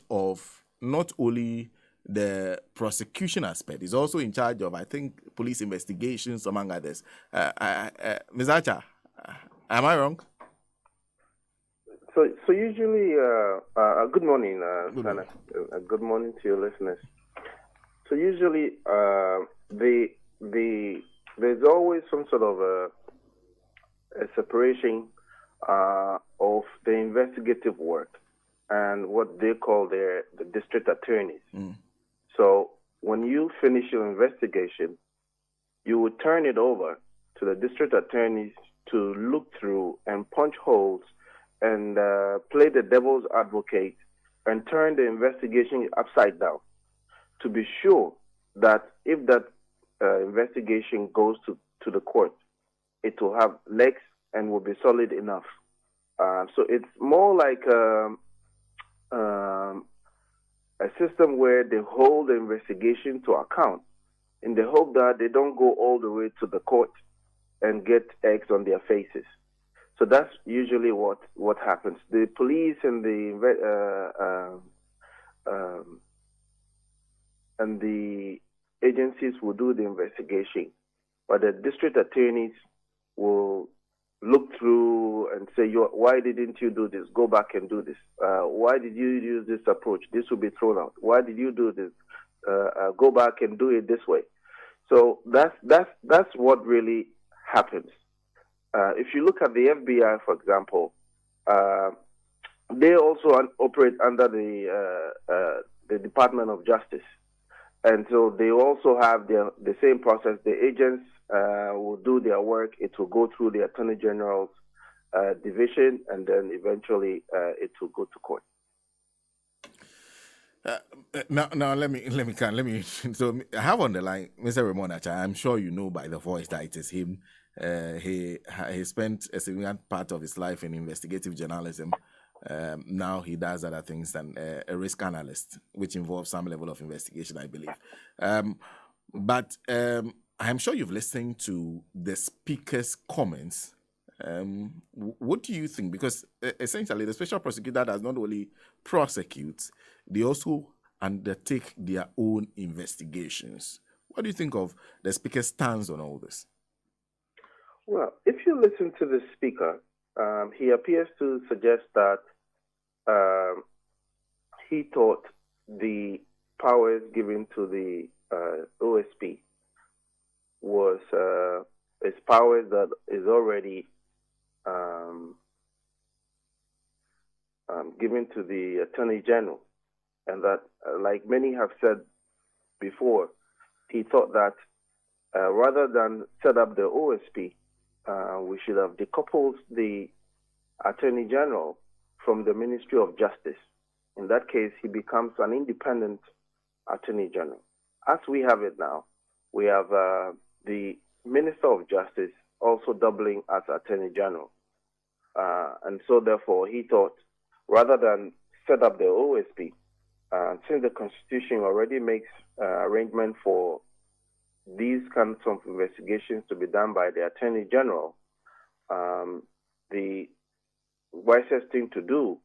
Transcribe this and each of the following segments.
of not only the prosecution aspect, he's also in charge of, I think, police investigations, among others. Ms. Archer, am I wrong? So usually, good morning, Good Sana. Good morning to your listeners. So usually, there's always some sort of a separation of the investigative work and what they call the district attorneys. So when you finish your investigation, you would turn it over to the district attorneys to look through and punch holes and play the devil's advocate and turn the investigation upside down to be sure that if that investigation goes to the court, it will have legs and will be solid enough. So it's more like a system where they hold the investigation to account in the hope that they don't go all the way to the court and get eggs on their faces. So that's usually what happens. The police and the agencies will do the investigation, but the district attorneys will look through and say, why didn't you do this? Go back and do this. Why did you use this approach? This will be thrown out. Why did you do this? Go back and do it this way. So that's what really happens. If you look at the FBI, for example, they also operate under the Department of Justice. And so they also have the same process. The agents will do their work. It will go through the Attorney General's division, and then eventually it will go to court. Now let me. So I have on the line Mr. Raymond Archer. I'm sure you know by the voice that it is him. He spent a significant part of his life in investigative journalism. Now he does other things than a risk analyst, which involves some level of investigation, I believe. But I'm sure you've listened to the speaker's comments. What do you think? Because essentially the special prosecutor does not only prosecute, they also undertake their own investigations. What do you think of the speaker's stance on all this? Well, if you listen to the speaker, he appears to suggest that he thought the powers given to the OSP was powers that is already given to the Attorney General, and that, like many have said before, he thought that rather than set up the OSP, we should have decoupled the Attorney General from the Ministry of Justice. In that case, he becomes an independent Attorney General. As we have it now, we have the Minister of Justice also doubling as Attorney General. And so therefore, he thought, rather than set up the OSP, since the Constitution already makes arrangement for these kinds of investigations to be done by the Attorney General, the wisest thing to do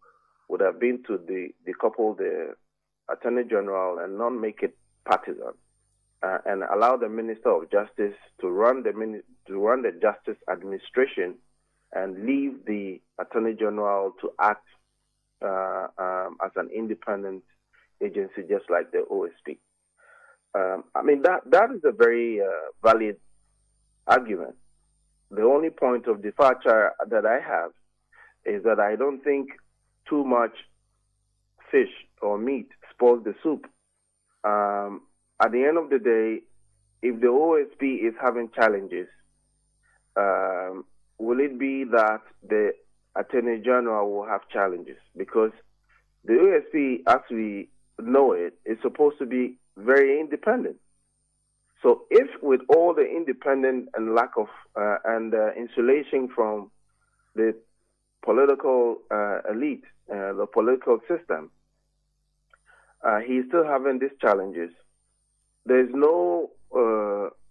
would have been to decouple the Attorney General and not make it partisan, and allow the Minister of Justice to run the Justice Administration and leave the Attorney General to act as an independent agency, just like the OSP. I mean, that is a very valid argument. The only point of departure that I have is that I don't think too much fish or meat spoils the soup. At the end of the day, if the OSP is having challenges, will it be that the Attorney General will have challenges? Because the OSP, as we know it, is supposed to be very independent. So if with all the independent and lack of insulation from the political elite, the political system, he's still having these challenges, there's no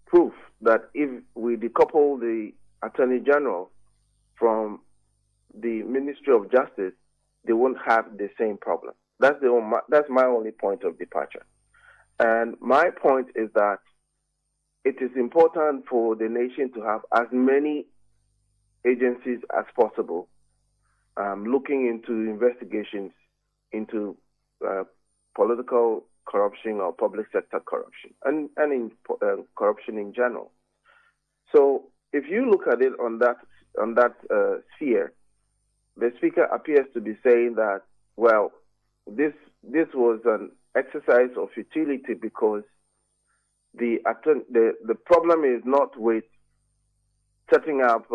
proof that if we decouple the Attorney General from the Ministry of Justice, they won't have the same problem. That's my only point of departure. And my point is that it is important for the nation to have as many agencies as possible looking into investigations into political corruption or public sector corruption and in corruption in general. So if you look at it on that sphere, the speaker appears to be saying that, well, this was an exercise of futility because the problem is not with setting up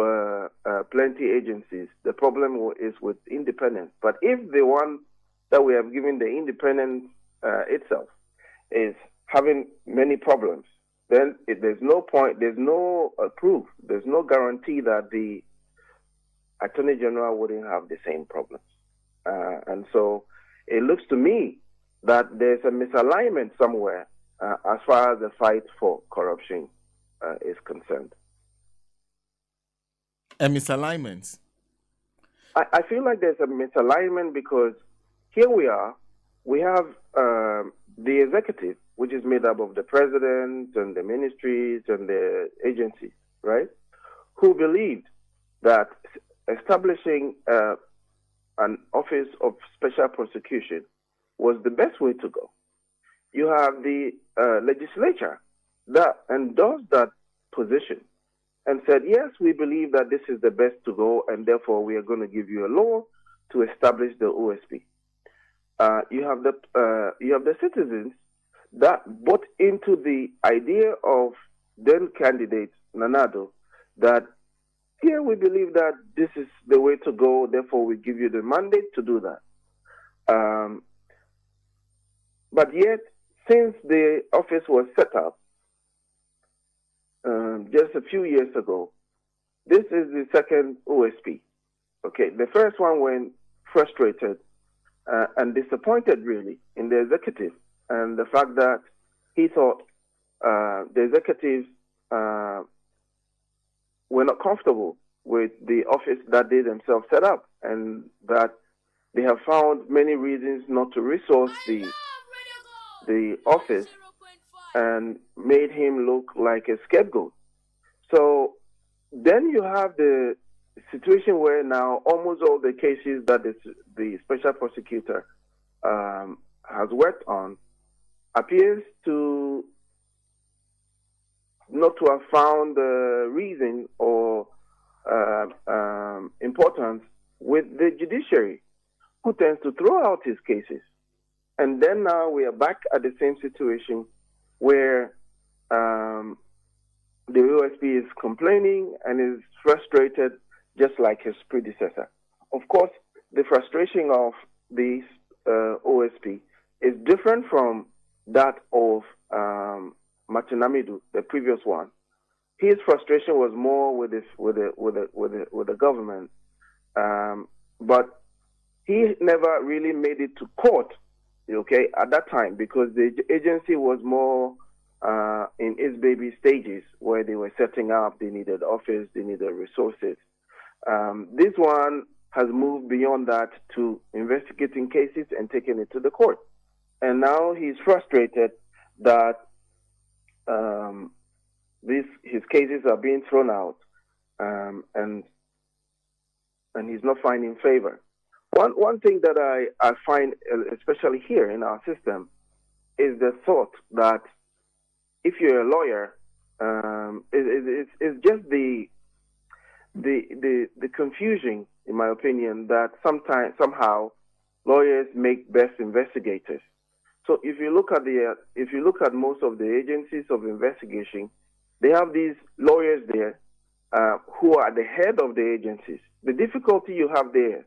plenty agencies. The problem is with independence. But if the one that we have given the independence itself is having many problems, then there's no point, there's no proof, there's no guarantee that the Attorney General wouldn't have the same problems. And so it looks to me that there's a misalignment somewhere as far as the fight for corruption is concerned. A misalignment? I feel like there's a misalignment because here we have the executive, which is made up of the president and the ministries and the agencies, right, who believed that establishing an office of special prosecution was the best way to go. You have the legislature that endorsed that position and said, yes, we believe that this is the best to go, and therefore we are going to give you a law to establish the OSP. You have the citizens that bought into the idea of then candidate Nanado that here we believe that this is the way to go, therefore we give you the mandate to do that. But yet, since the office was set up just a few years ago, this is the second OSP. Okay, the first one went frustrated and disappointed really in the executive and the fact that he thought the executives were not comfortable with the office that they themselves set up and that they have found many reasons not to resource the office and made him look like a scapegoat. So then you have the situation where now almost all the cases that the special prosecutor has worked on appears to not to have found the reason or importance with the judiciary, who tends to throw out his cases. And then now we are back at the same situation where the OSP is complaining and is frustrated just like his predecessor. Of course, the frustration of this OSP is different from that of Machinamidu, the previous one. His frustration was more with the government, but he never really made it to court. Okay, at that time, because the agency was more in its baby stages, where they were setting up, they needed office, they needed resources. This one has moved beyond that to investigating cases and taking it to the court. And now he's frustrated that his cases are being thrown out, and he's not finding favor. One thing that I find, especially here in our system, is the thought that if you're a lawyer, it's just the confusion, in my opinion, that somehow lawyers make best investigators. So if you look at most of the agencies of investigation, they have these lawyers there who are the head of the agencies. The difficulty you have there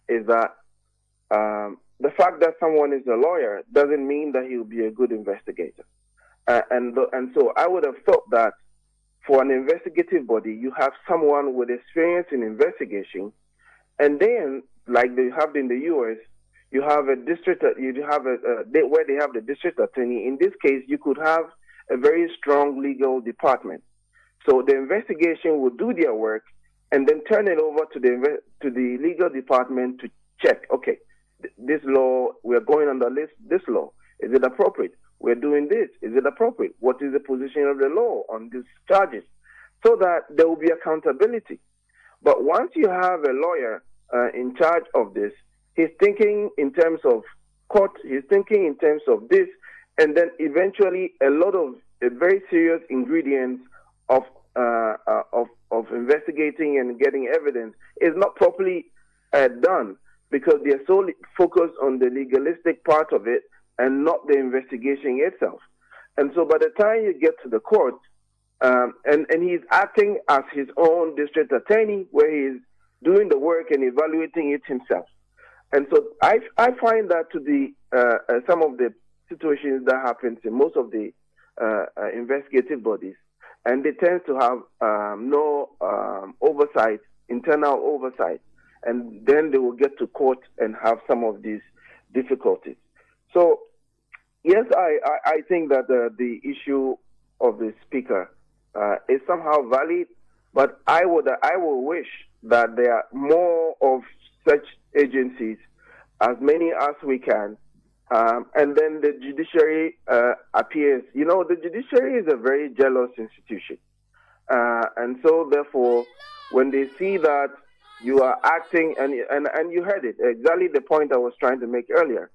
is that the fact that someone is a lawyer doesn't mean that he will be a good investigator. And so I would have thought that for an investigative body, you have someone with experience in investigation, and then, like they have in the U.S., you have a district, where they have the district attorney. In this case, you could have a very strong legal department. So the investigation will do their work and then turn it over to the legal department to check. Okay, this law, we're going under this law. Is it appropriate? We're doing this. Is it appropriate? What is the position of the law on these charges? So that there will be accountability. But once you have a lawyer in charge of this, he's thinking in terms of court, he's thinking in terms of this, and then eventually a lot of very serious ingredients of investigating and getting evidence is not properly done, because they're solely focused on the legalistic part of it and not the investigation itself. And so by the time you get to the court, and he's acting as his own district attorney, where he's doing the work and evaluating it himself. And so I find that to be some of the situations that happens in most of the investigative bodies, and they tend to have no oversight, internal oversight, and then they will get to court and have some of these difficulties. So, yes, I think that the issue of the speaker is somehow valid, but I will wish that there are more of such agencies, as many as we can, and then the judiciary appears. You know, the judiciary is a very jealous institution, and so therefore, when they see that you are acting, and you heard it, exactly the point I was trying to make earlier,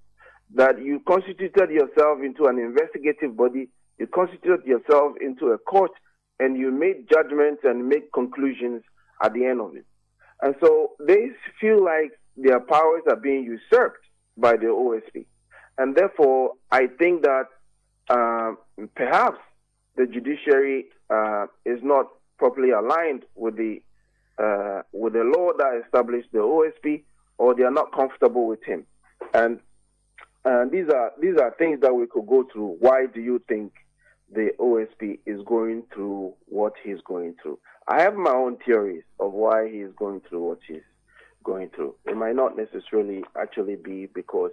that you constituted yourself into an investigative body, you constituted yourself into a court, and you made judgments and make conclusions at the end of it. And so they feel like their powers are being usurped by the OSP. And therefore, I think that perhaps the judiciary is not properly aligned with the law that established the OSP, or they are not comfortable with him. And these are things that we could go through. Why do you think the OSP is going through what he's going through? I have my own theories of why he is going through what he's going through. It might not necessarily actually be because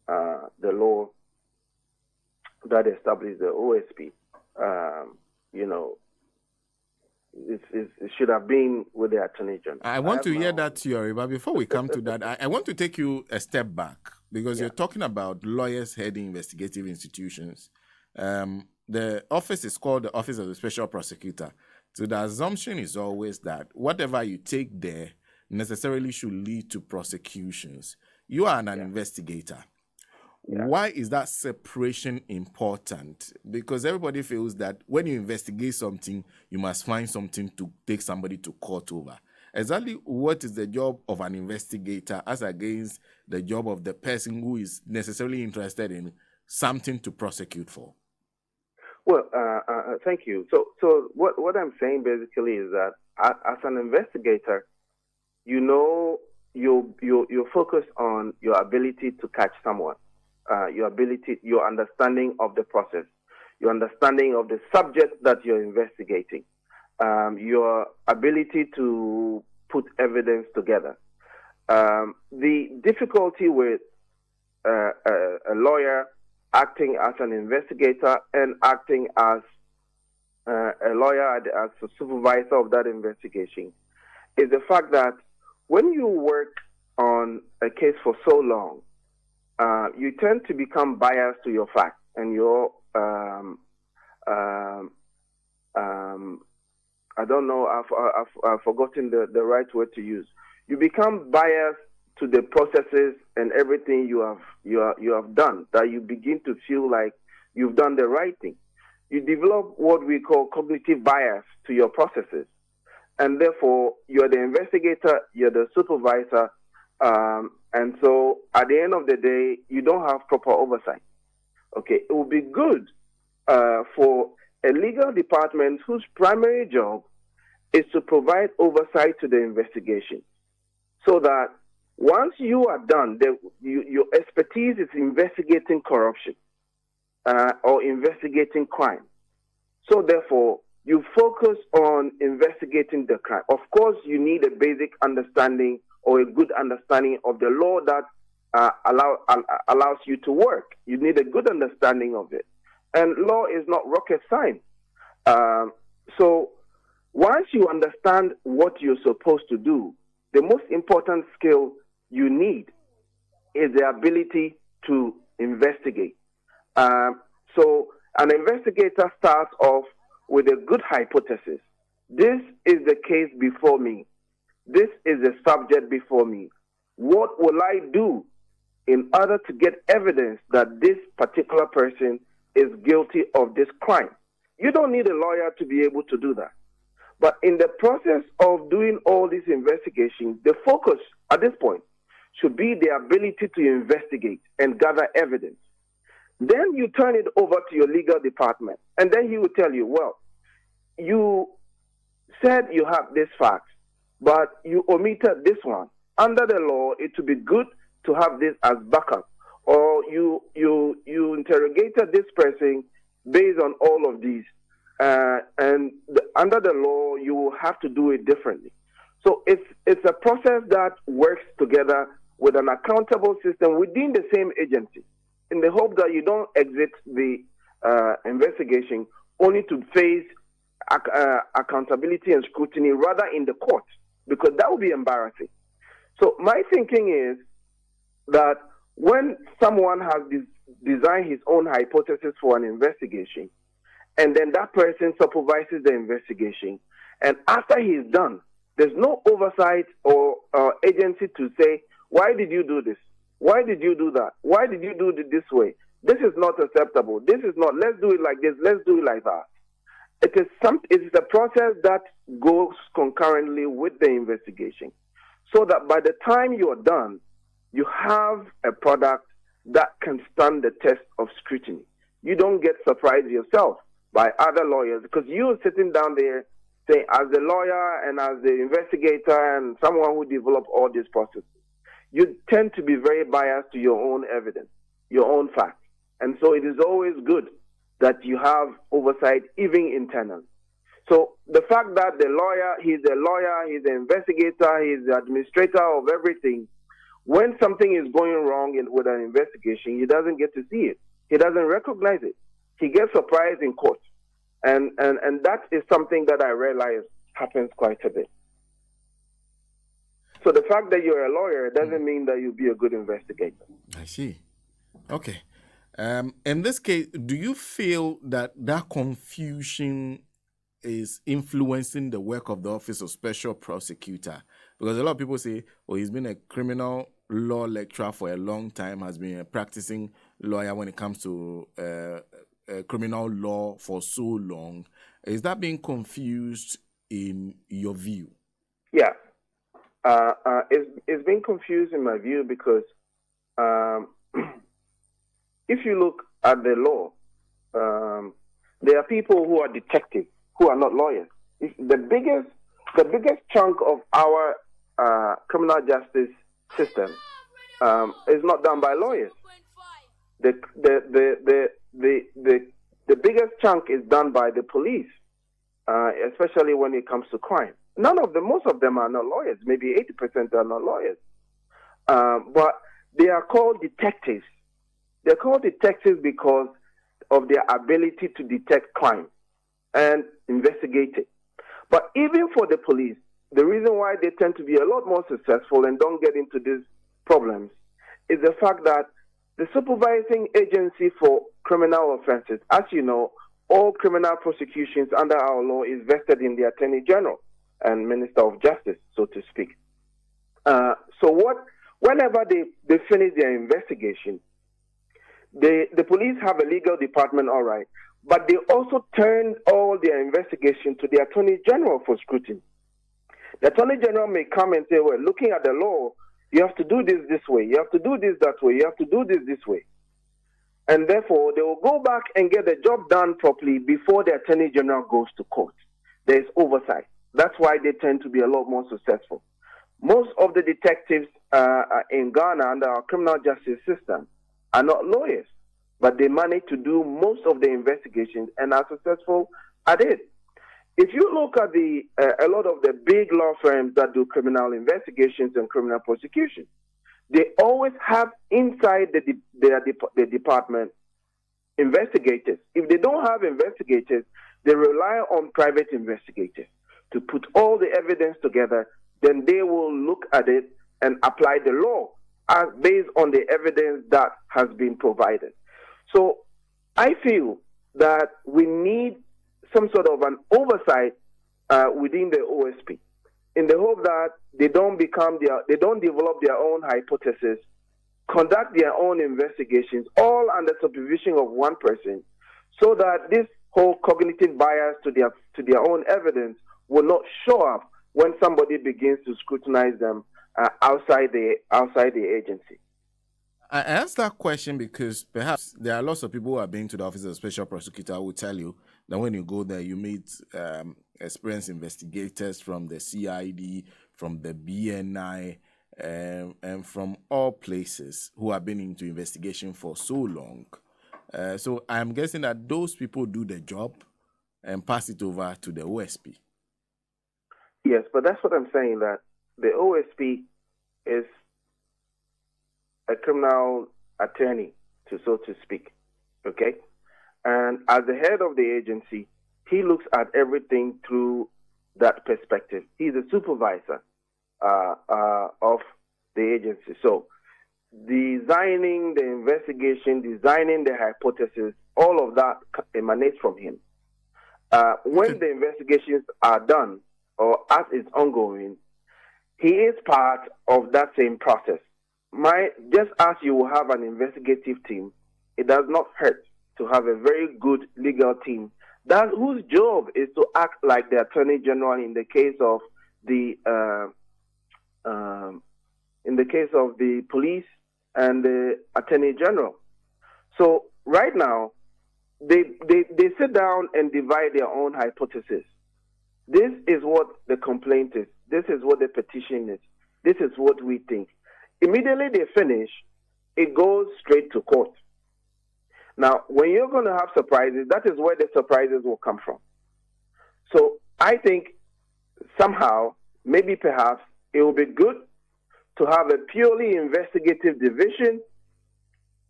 the law that established the OSP, it should have been with the Attorney General. I want to hear that theory, but before we come to that, I want to take you a step back, because you're talking about lawyers heading investigative institutions. The office is called the Office of the Special Prosecutor. So the assumption is always that whatever you take there necessarily should lead to prosecutions. You are an investigator. Yeah. Why is that separation important? Because everybody feels that when you investigate something, you must find something to take somebody to court over. Exactly what is the job of an investigator as against the job of the person who is necessarily interested in something to prosecute for? Well, thank you. So what I'm saying basically is that as an investigator, you know, you're focused on your ability to catch someone, your understanding of the process, your understanding of the subject that you're investigating, your ability to put evidence together. The difficulty with a lawyer acting as an investigator and acting as a lawyer, as a supervisor of that investigation, is the fact that when you work on a case for so long, you tend to become biased to your facts and your I don't know, I've forgotten the right word to use. You become biased to the processes and everything you have done, that you begin to feel like you've done the right thing. You develop what we call cognitive bias to your processes. And therefore, you're the investigator, you're the supervisor, and so at the end of the day, you don't have proper oversight. Okay, it would be good for a legal department whose primary job is to provide oversight to the investigation, so that once you are done, your expertise is investigating corruption or investigating crime. So therefore, you focus on investigating the crime. Of course, you need a basic understanding or a good understanding of the law that allows you to work. You need a good understanding of it. And law is not rocket science. So once you understand what you're supposed to do, the most important skill you need is the ability to investigate. So an investigator starts off with a good hypothesis. This is the case before me. This is the subject before me. What will I do in order to get evidence that this particular person is guilty of this crime? You don't need a lawyer to be able to do that. But in the process of doing all these investigations, the focus at this point should be the ability to investigate and gather evidence. Then you turn it over to your legal department, and then he will tell you, well, you said you have this fact, but you omitted this one. Under the law, it would be good to have this as backup. Or you interrogated this person based on all of these. Under the law, you will have to do it differently. So it's a process that works together with an accountable system within the same agency, in the hope that you don't exit the investigation only to face accountability and scrutiny rather in the court, because that would be embarrassing. So my thinking is that when someone has designed his own hypothesis for an investigation, and then that person supervises the investigation, and after he's done, there's no oversight or agency to say, why did you do this? Why did you do that? Why did you do it this way? This is not acceptable. This is not, let's do it like this, let's do it like that. It is a process that goes concurrently with the investigation, so that by the time you're done, you have a product that can stand the test of scrutiny. You don't get surprised yourself by other lawyers, because you're sitting down there saying, as the lawyer and as the investigator and someone who developed all these processes, you tend to be very biased to your own evidence, your own facts. And so it is always good that you have oversight, even internally. So the fact that the lawyer, he's the investigator, he's the administrator of everything, when something is going wrong with an investigation, he doesn't get to see it. He doesn't recognize it. He gets surprised in court. And that is something that I realize happens quite a bit. So the fact that you're a lawyer doesn't mean that you'll be a good investigator. I see. Okay. In this case, do you feel that confusion is influencing the work of the Office of Special Prosecutor? Because a lot of people say, oh, he's been a criminal law lecturer for a long time, has been a practicing lawyer when it comes to criminal law for so long. Is that being confused in your view? Yeah. It's been confused in my view because if you look at the law, there are people who are detectives who are not lawyers. The biggest chunk of our criminal justice system is not done by lawyers. The biggest chunk is done by the police, especially when it comes to crime. Most of them are not lawyers. Maybe 80% are not lawyers. But they are called detectives. They're called detectives because of their ability to detect crime and investigate it. But even for the police, the reason why they tend to be a lot more successful and don't get into these problems is the fact that the supervising agency for criminal offenses, as you know, all criminal prosecutions under our law is vested in the Attorney General and Minister of Justice, so to speak. Whenever they finish their investigation, the police have a legal department, all right, but they also turn all their investigation to the Attorney General for scrutiny. The Attorney General may come and say, well, looking at the law, you have to do this way, you have to do this that way, you have to do this way. And therefore, they will go back and get the job done properly before the Attorney General goes to court. There is oversight. That's why they tend to be a lot more successful. Most of the detectives in Ghana under our criminal justice system are not lawyers, but they manage to do most of the investigations and are successful at it. If you look at a lot of the big law firms that do criminal investigations and criminal prosecution, they always have inside the department investigators. If they don't have investigators, they rely on private investigators to put all the evidence together. Then they will look at it and apply the law based on the evidence that has been provided. So I feel that we need some sort of an oversight within the OSP, in the hope that they don't develop their own hypothesis, conduct their own investigations, all under supervision of one person, so that this whole cognitive bias to their own evidence will not show up when somebody begins to scrutinize them outside the agency. I asked that question because perhaps there are lots of people who have been to the office of special prosecutor who will tell you that when you go there, you meet experienced investigators from the CID, from the BNI, and from all places who have been into investigation for so long. So I'm guessing that those people do the job and pass it over to the OSP. Yes, but that's what I'm saying, that the OSP is a criminal attorney, so to speak, okay? And as the head of the agency, he looks at everything through that perspective. He's a supervisor of the agency. So designing the investigation, designing the hypothesis, all of that emanates from him. When the investigations are done or as it's ongoing, he is part of that same process. Just as you will have an investigative team, it does not hurt to have a very good legal team whose job is to act like the Attorney General in the case of the police and the Attorney General. So right now, they sit down and divide their own hypothesis. This is what the complaint is. This is what the petition is. This is what we think. Immediately they finish, it goes straight to court. Now, when you're going to have surprises, that is where the surprises will come from. So I think somehow, maybe perhaps, it will be good to have a purely investigative division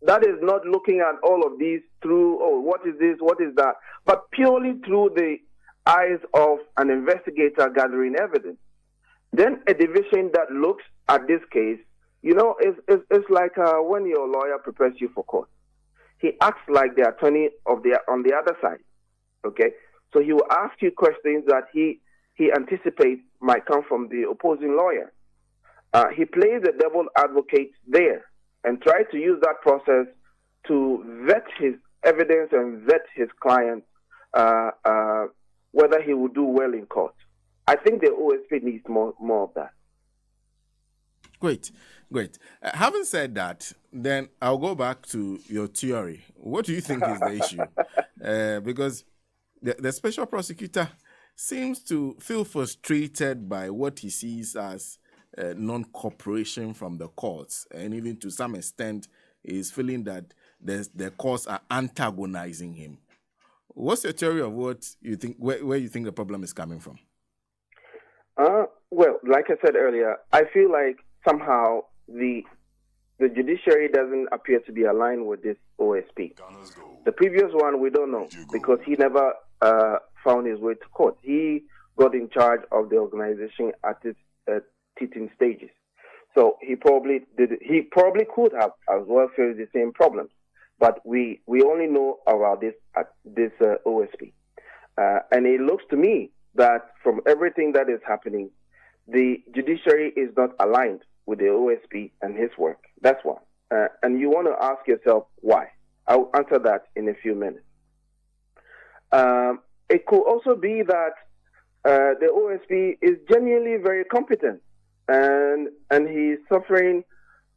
that is not looking at all of these through, what is this, what is that, but purely through the eyes of an investigator gathering evidence. Then a division that looks at this case, it's like when your lawyer prepares you for court. He acts like the attorney on the other side, okay? So he will ask you questions that he anticipates might come from the opposing lawyer. He plays the devil advocate there and tries to use that process to vet his evidence and vet his client, whether he will do well in court. I think the OSP needs more of that. Great. Having said that, then I'll go back to your theory. What do you think is the issue? Because the special prosecutor seems to feel frustrated by what he sees as non-cooperation from the courts, and even to some extent is feeling that the courts are antagonizing him. What's your theory of what you think, where you think the problem is coming from? Well, like I said earlier, I feel like somehow the judiciary doesn't appear to be aligned with this OSP. The previous one, we don't know, because he never found his way to court. He got in charge of the organization at its teething stages. So he probably could have as well faced the same problems. But we only know about this OSP. And it looks to me that from everything that is happening, the judiciary is not aligned with the OSP and his work. That's one. And you want to ask yourself why. I'll answer that in a few minutes. It could also be that the OSP is genuinely very competent, and he's suffering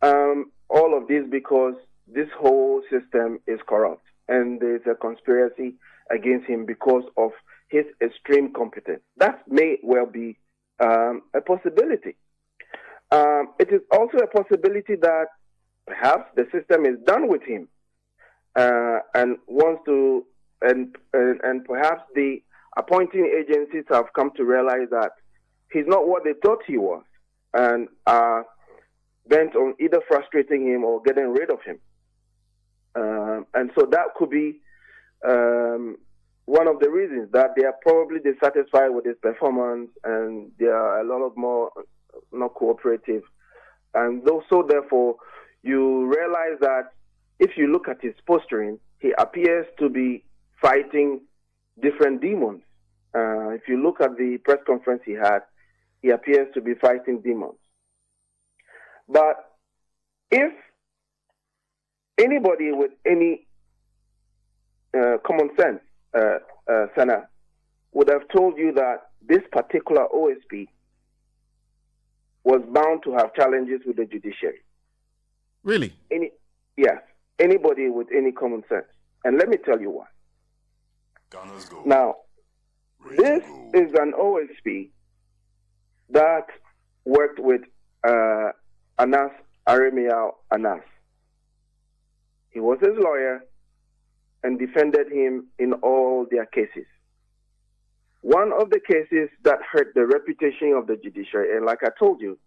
all of this because this whole system is corrupt, and there's a conspiracy against him because of his extreme competence. That may well be a possibility. It is also a possibility that perhaps the system is done with him and wants to, and perhaps the appointing agencies have come to realize that he's not what they thought he was, and are bent on either frustrating him or getting rid of him. And so that could be one of the reasons that they are probably dissatisfied with his performance, and they are a lot of more not cooperative And so therefore, you realize that if you look at his posturing, he appears to be fighting different demons. If you look at the press conference he had, he appears to be fighting demons. But if anybody with any common sense, Senna, would have told you that this particular OSP was bound to have challenges with the judiciary. Really? Yes. Anybody with any common sense. And let me tell you why. Now, this is an OSP that worked with Anas Aremiao Anas. He was his lawyer and defended him in all their cases. One of the cases that hurt the reputation of the judiciary, and like I told you,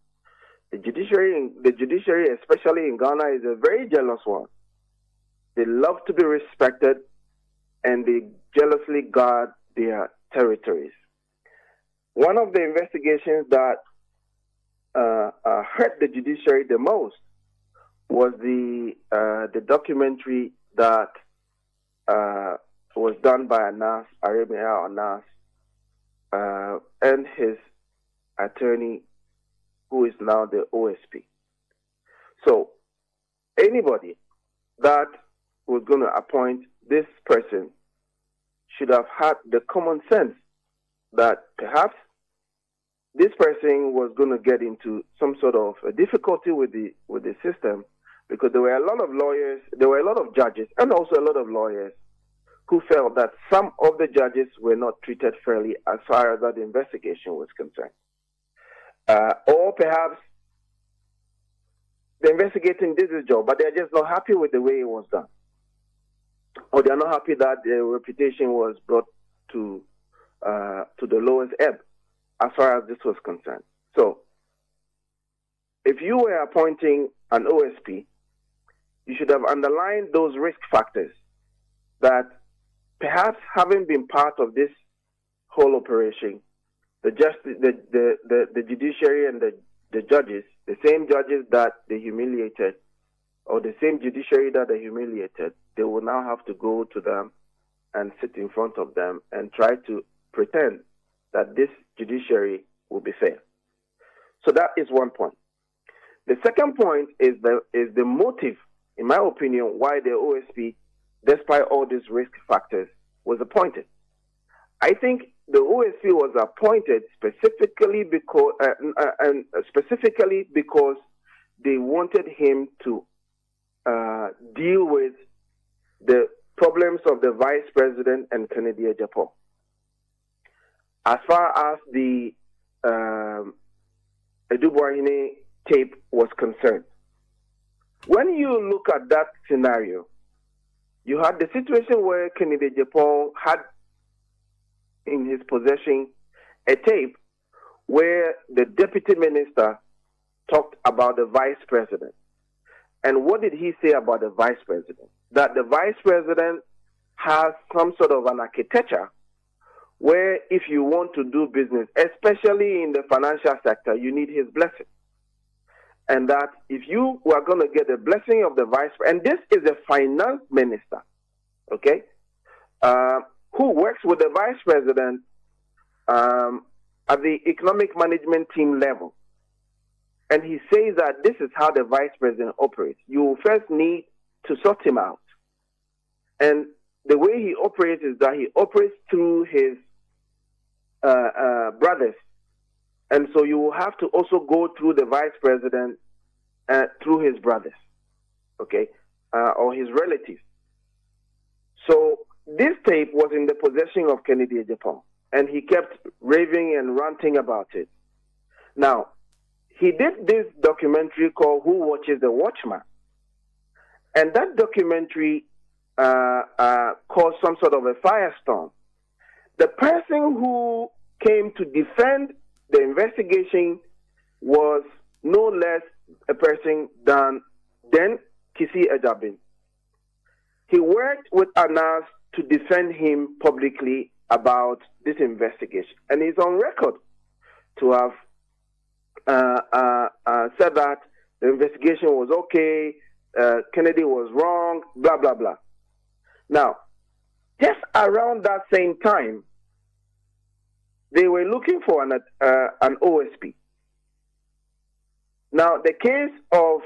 the judiciary, especially in Ghana, is a very jealous one. They love to be respected, and they jealously guard their territories. One of the investigations that hurt the judiciary the most was the documentary that was done by Anas Aremiao Anas and his attorney, who is now the OSP. So anybody that was going to appoint this person should have had the common sense that perhaps this person was going to get into some sort of a difficulty with the system, because there were a lot of lawyers, there were a lot of judges, and also a lot of lawyers who felt that some of the judges were not treated fairly as far as that investigation was concerned. Or perhaps the investigating did his job, but they're just not happy with the way it was done. Or they're not happy that their reputation was brought to the lowest ebb as far as this was concerned. So, if you were appointing an OSP, you should have underlined those risk factors that perhaps having been part of this whole operation, the judiciary and the judges, the same judges that they humiliated, or the same judiciary that they humiliated, they will now have to go to them and sit in front of them and try to pretend that this judiciary will be fair. So that is one point. The second point is the motive, in my opinion, why the OSP, despite all these risk factors, was appointed. I think the OSP was appointed specifically because they wanted him to deal with the problems of the vice president and Kennedy Agyapong. As far as the Edubuahine tape was concerned, when you look at that scenario, you had the situation where Kennedy Agyapong had in his possession a tape where the deputy minister talked about the vice president. And what did he say about the vice president? That the vice president has some sort of an architecture where if you want to do business, especially in the financial sector, you need his blessing. And that if you were going to get the blessing of the vice president, and this is a finance minister, okay, who works with the vice president at the economic management team level. And he says that this is how the vice president operates. You first need to sort him out. And the way he operates is that he operates through his brothers. And so you will have to also go through the vice president through his brothers, okay, or his relatives. So this tape was in the possession of Kennedy Agyapong, and he kept raving and ranting about it. Now, he did this documentary called Who Watches the Watchman? And that documentary caused some sort of a firestorm. The person who came to defend the investigation was no less a person than Kisi Ejabin. He worked with Anas to defend him publicly about this investigation. And he's on record to have said that the investigation was okay, Kennedy was wrong, blah, blah, blah. Now, just around that same time, they were looking for an OSP. Now, the case of,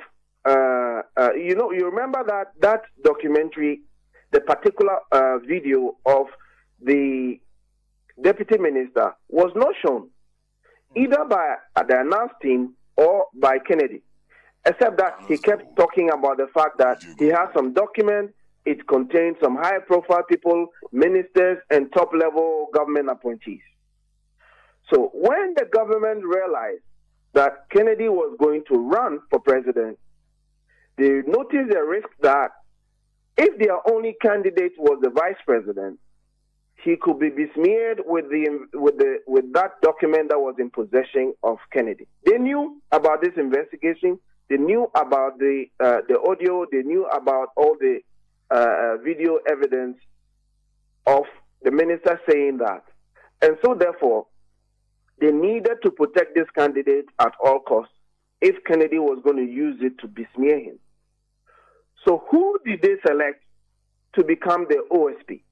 you remember that documentary, the particular video of the deputy minister was not shown either by the announced team or by Kennedy, except that he kept talking about the fact that he has some document. It contains some high-profile people, ministers, and top-level government appointees. So when the government realized that Kennedy was going to run for president, they noticed the risk that if their only candidate was the vice president, he could be besmeared with that document that was in possession of Kennedy. They knew about this investigation. They knew about the audio. They knew about all the video evidence of the minister saying that. And so, therefore, they needed to protect this candidate at all costs if Kennedy was going to use it to besmear him. So who did they select to become the OSP?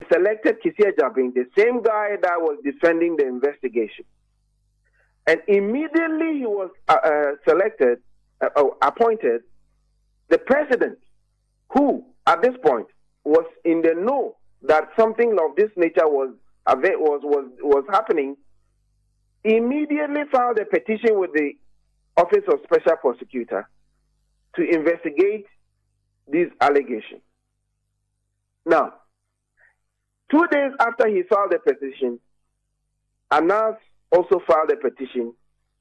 They selected Kisia Jabin, the same guy that was defending the investigation. And immediately he was appointed, the president, who at this point was in the know that something of this nature was happening, immediately filed a petition with the Office of Special Prosecutor to investigate these allegations. Now, 2 days after he filed the petition, Anas also filed a petition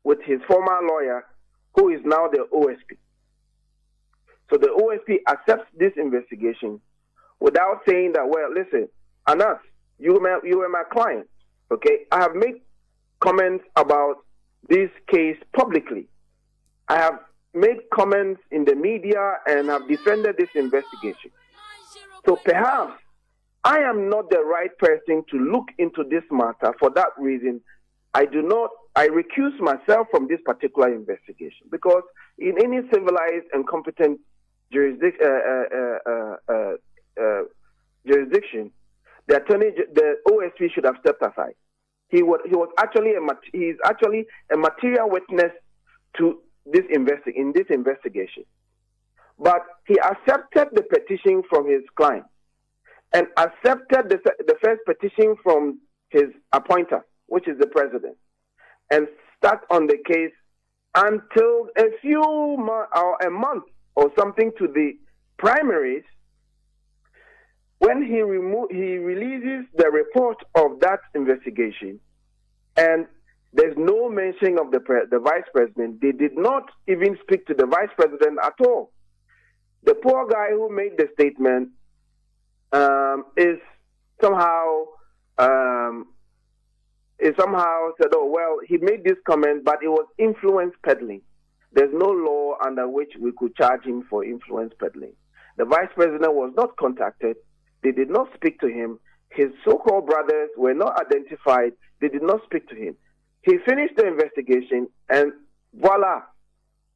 with his former lawyer, who is now the OSP. So the OSP accepts this investigation without saying that, well, listen, Anas, you were my client, okay? I have made comments about this case publicly. I have made comments in the media and have defended this investigation. So perhaps I am not the right person to look into this matter. For that reason, I recuse myself from this particular investigation, because in any civilized and competent jurisdiction, the OSP should have stepped aside. He is actually a material witness to this investigation. But he accepted the petition from his client and accepted the first petition from his appointer, which is the president, and stuck on the case until a month or something to the primaries, when he releases the report of that investigation, and there's no mention of the vice president. They did not even speak to the vice president at all. The poor guy who made the statement is somehow said, oh, well, he made this comment, but it was influence peddling. There's no law under which we could charge him for influence peddling. The vice president was not contacted. They did not speak to him. His so-called brothers were not identified. They did not speak to him. He finished the investigation, and voila,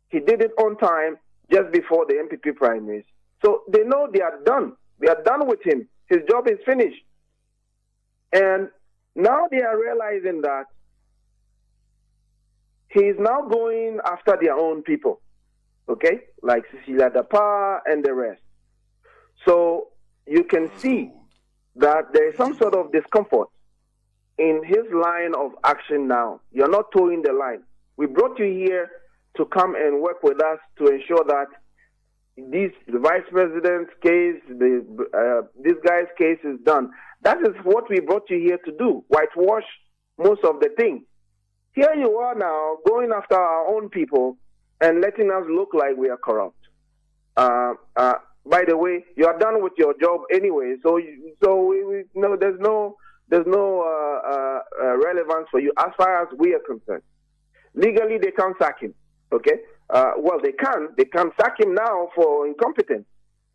he did it on time just before the MPP primaries. So they know they are done. They are done with him. His job is finished. And now they are realizing that he is now going after their own people, okay, like Cecilia Dapa and the rest. So you can see that there is some sort of discomfort in his line of action now. You're not towing the line. We brought you here to come and work with us to ensure that the vice president's case, this guy's case is done. That is what we brought you here to do, whitewash most of the things. Here you are now going after our own people and letting us look like we are corrupt. By the way, you are done with your job anyway, so there's no relevance for you as far as we are concerned. Legally, they can't sack him. Okay. Well, they can sack him now for incompetence.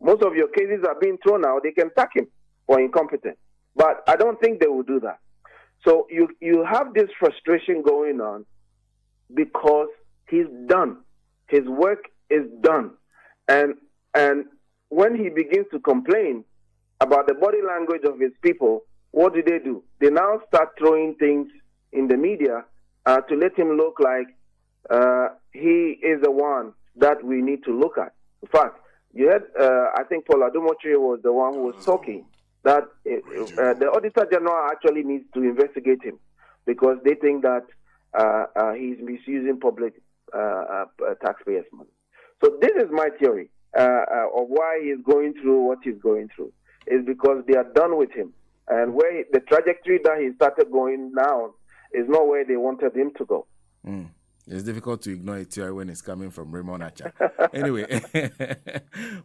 Most of your cases are being thrown out. They can sack him for incompetence, but I don't think they will do that. So you have this frustration going on because he's done. His work is done. And when he begins to complain about the body language of his people, what do? They now start throwing things in the media to let him look like he is the one that we need to look at. In fact, you had, I think Paul Adumochi was the one who was talking that the Auditor General actually needs to investigate him because they think that he's misusing public taxpayers' money. So this is my theory of why he's going through what he's going through, is because they are done with him. And where the trajectory that he started going now is not where they wanted him to go. It's difficult to ignore a theory when it's coming from Raymond Archer. Anyway,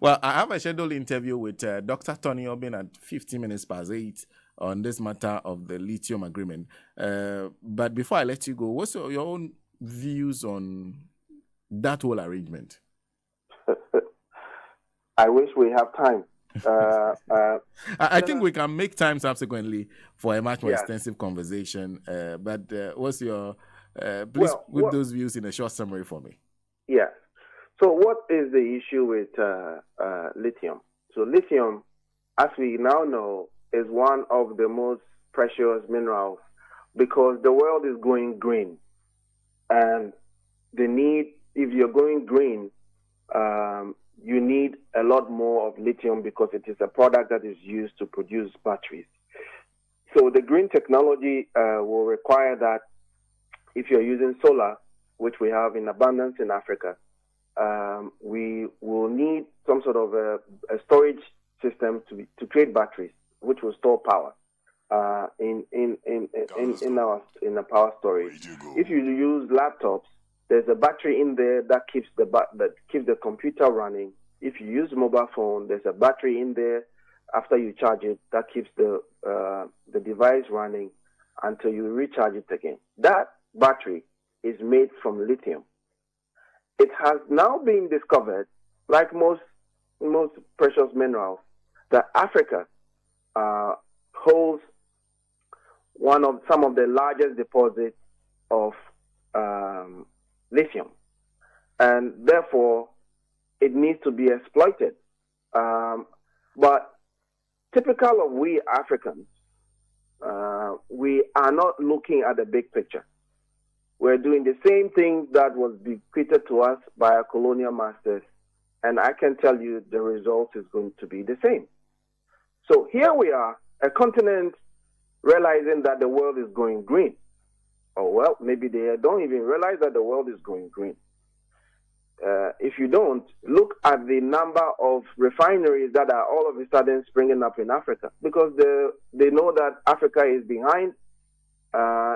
well, I have a scheduled interview with Dr. Tony Obin at 8:15 on this matter of the lithium agreement. But before I let you go, what's your own views on that whole arrangement? I wish we have time. I think we can make time subsequently for a much more extensive conversation. But what's your... please put those views in a short summary for me. Yeah. So what is the issue with lithium? So lithium, as we now know, is one of the most precious minerals because the world is going green. And the need, if you're going green, you need a lot more of lithium because it is a product that is used to produce batteries. So the green technology will require that if you're using solar, which we have in abundance in Africa, we will need some sort of a storage system to create batteries, which will store power in a power storage. If you use laptops, there's a battery in there that keeps the computer running. If you use mobile phone, there's a battery in there after you charge it that keeps the device running until you recharge it again. That battery is made from lithium. It has now been discovered, like most precious minerals, that Africa holds some of the largest deposits of lithium, and therefore it needs to be exploited. But typical of we Africans, we are not looking at the big picture. We're doing the same thing that was bequeathed to us by our colonial masters, and I can tell you the result is going to be the same. So here we are, a continent realizing that the world is going green. Or well, maybe they don't even realize that the world is going green. If you don't, look at the number of refineries that are all of a sudden springing up in Africa, because they know that Africa is behind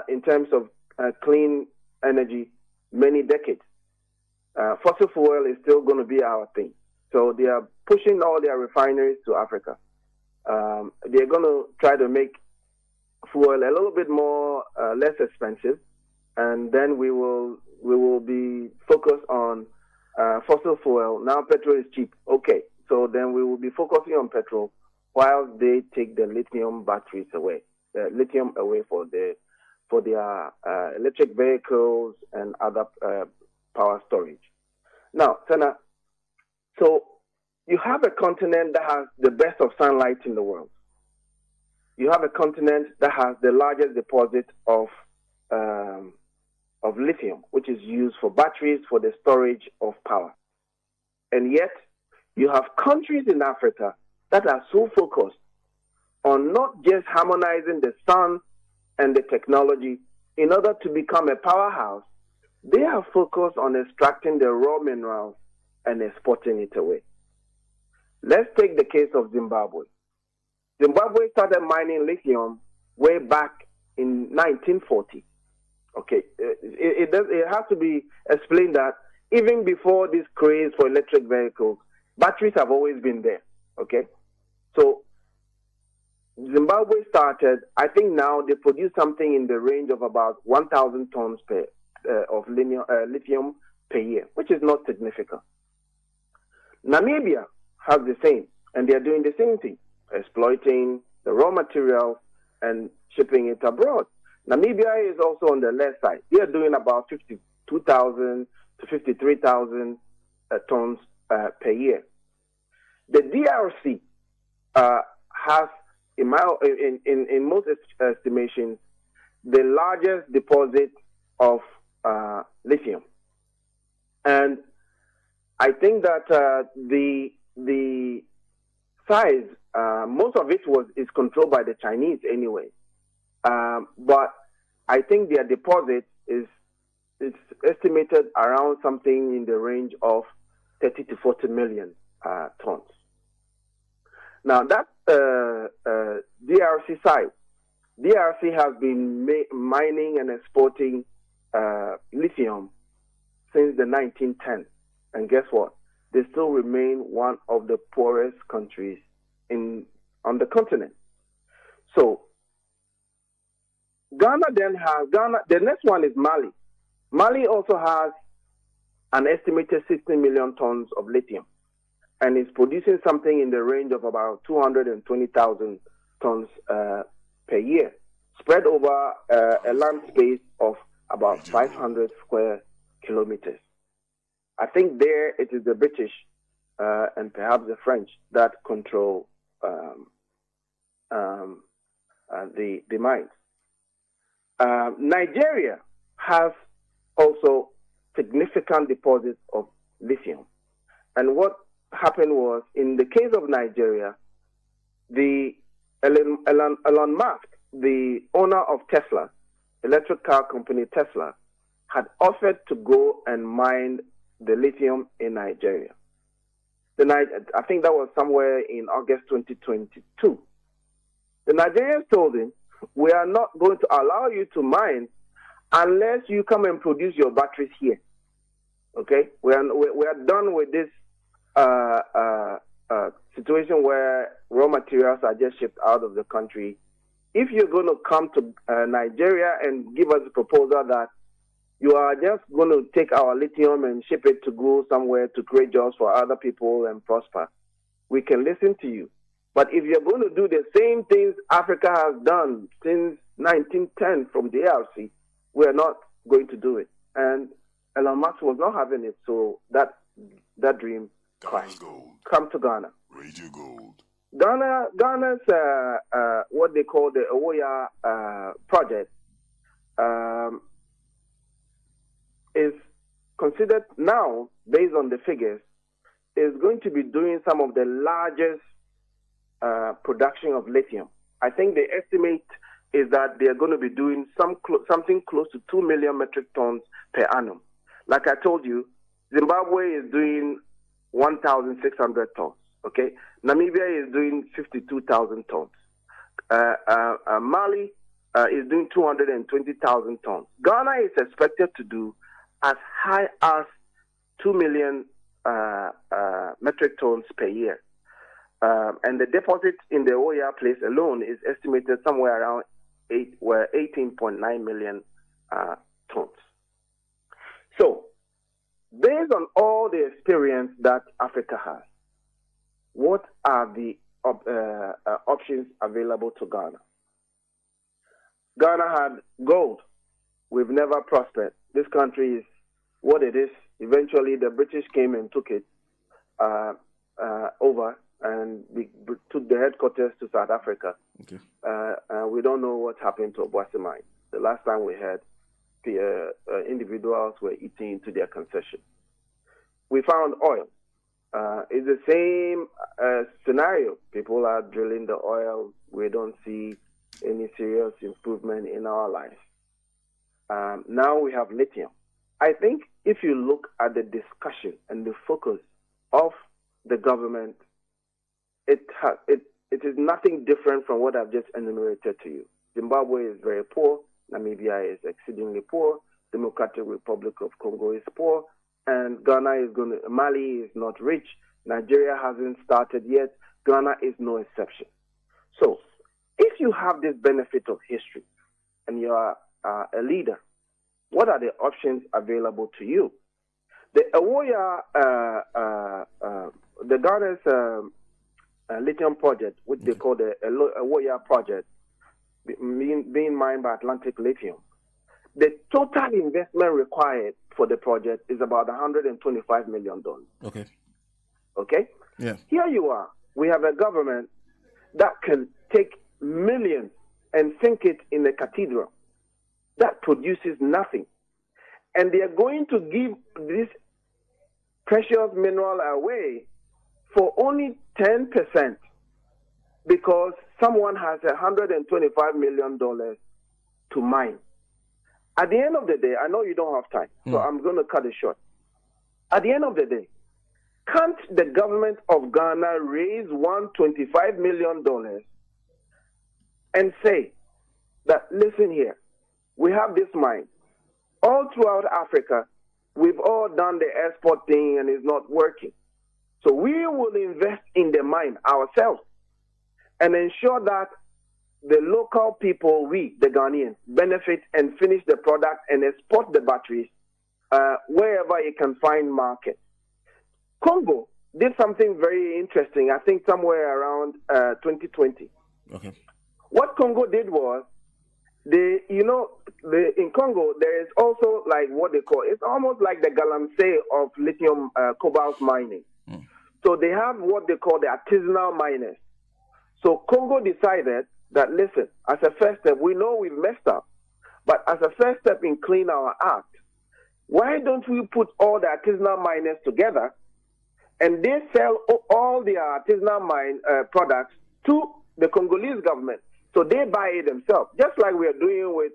in terms of clean energy many decades. Fossil fuel is still going to be our thing. So they are pushing all their refineries to Africa. They're going to try to make fuel a little bit more less expensive, and then we will be focused on fossil fuel. Now petrol is cheap. Okay, so then we will be focusing on petrol while they take the lithium batteries away, lithium away for their electric vehicles and other power storage. Now, Senna, so you have a continent that has the best of sunlight in the world. You have a continent that has the largest deposit of lithium, which is used for batteries for the storage of power. And yet, you have countries in Africa that are so focused on not just harmonizing the sun and the technology in order to become a powerhouse. They are focused on extracting the raw minerals and exporting it away. Let's take the case of Zimbabwe. Zimbabwe started mining lithium way back in 1940. Okay, it has to be explained that even before this craze for electric vehicles, batteries have always been there. Okay, so Zimbabwe started, I think now they produce something in the range of about 1,000 tons of lithium per year, which is not significant. Namibia has the same, and they are doing the same thing, exploiting the raw material and shipping it abroad. Namibia is also on the left side. They are doing about 52,000 to to 53,000 tons per year. The DRC has, in most estimations, the largest deposit of lithium, and I think that the size, most of it is controlled by the Chinese anyway. But I think their deposit is estimated around something in the range of 30 to 40 million tons. Now that DRC side, DRC has been mining and exporting lithium since the 1910s, and guess what? They still remain one of the poorest countries on the continent. So Ghana then has the next one is Mali. Mali also has an estimated 16 million tons of lithium, and is producing something in the range of about 220,000 tons per year, spread over a land space of about 500 square kilometers. I think there it is the British and perhaps the French that control the mines. Nigeria has also significant deposits of lithium. And what happened was, in the case of Nigeria, Elon Musk, the owner of Tesla, electric car company Tesla, had offered to go and mine the lithium in Nigeria. I think that was somewhere in August 2022. The Nigerians told him, we are not going to allow you to mine unless you come and produce your batteries here. Okay? We are done with this situation where raw materials are just shipped out of the country. If you're going to come to Nigeria and give us a proposal that you are just going to take our lithium and ship it to go somewhere to create jobs for other people and prosper, we can listen to you. But if you're going to do the same things Africa has done since 1910 from the ARC, we're not going to do it. And Elon Musk was not having it, so that dream crashed. Come to Ghana. Radio Gold. Ghana's what they call the Awoya project is considered now, based on the figures, is going to be doing some of the largest production of lithium. I think the estimate is that they are going to be doing something close to 2 million metric tons per annum. Like I told you, Zimbabwe is doing 1,600 tons. Okay, Namibia is doing 52,000 tons. Mali is doing 220,000 tons. Ghana is expected to do as high as 2 million metric tons per year. And the deposit in the Oya place alone is estimated somewhere around 18.9 million tons. So, based on all the experience that Africa has, what are the options available to Ghana? Ghana had gold. We've never prospered. This country is what it is. Eventually, the British came and took it over, and we took the headquarters to South Africa. Okay. We don't know what happened to Obuasi mine. The last time we heard, the individuals were eating into their concession. We found oil. It's the same scenario. People are drilling the oil. We don't see any serious improvement in our life. Now we have lithium. I think if you look at the discussion and the focus of the government, it is nothing different from what I've just enumerated to you. Zimbabwe is very poor. Namibia is exceedingly poor. Democratic Republic of Congo is poor. And Mali is not rich. Nigeria hasn't started yet. Ghana is no exception. So, if you have this benefit of history and you are a leader, what are the options available to you? The Awoya, the Ghana's lithium project, which they call the Awoya project, being mined by Atlantic Lithium, the total investment required for the project is about $125 million. Okay. Okay? Yeah. Here you are. We have a government that can take millions and sink it in a cathedral that produces nothing. And they are going to give this precious mineral away for only 10% because someone has $125 million to mine. At the end of the day, I know you don't have time, so I'm going to cut it short. At the end of the day, can't the government of Ghana raise $125 million and say that, listen here, we have this mine. All throughout Africa, we've all done the export thing and it's not working. So we will invest in the mine ourselves and ensure that the local people, we, the Ghanaians, benefit and finish the product and export the batteries wherever it can find market. Congo did something very interesting, I think somewhere around 2020. Okay. What Congo did was, in Congo, there is also like what they call, it's almost like the galamsey of lithium cobalt mining. So they have what they call the artisanal miners. So Congo decided that, listen, as a first step, we know we've messed up, but as a first step in clean our act, why don't we put all the artisanal miners together and they sell all their artisanal mine products to the Congolese government? So they buy it themselves, just like we are doing with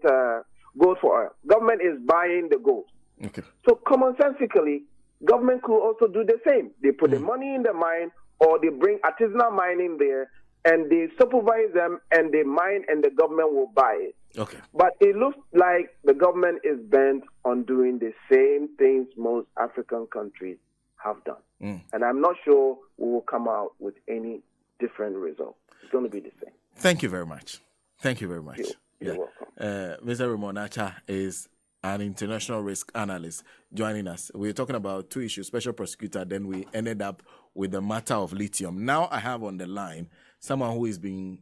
gold for oil. Government is buying the gold. Okay. So commonsensically, government could also do the same. They put the money in the mine or they bring artisanal mining there and they supervise them and they mine and the government will buy it. Okay. But it looks like the government is bent on doing the same things most African countries have done. And I'm not sure we will come out with any different result. It's going to be the same. Thank you very much. Thank you very much. You're welcome. Mr. Raymond Archer is an international risk analyst joining us. We were talking about two issues, special prosecutor, then we ended up with the matter of lithium. Now I have on the line someone who is being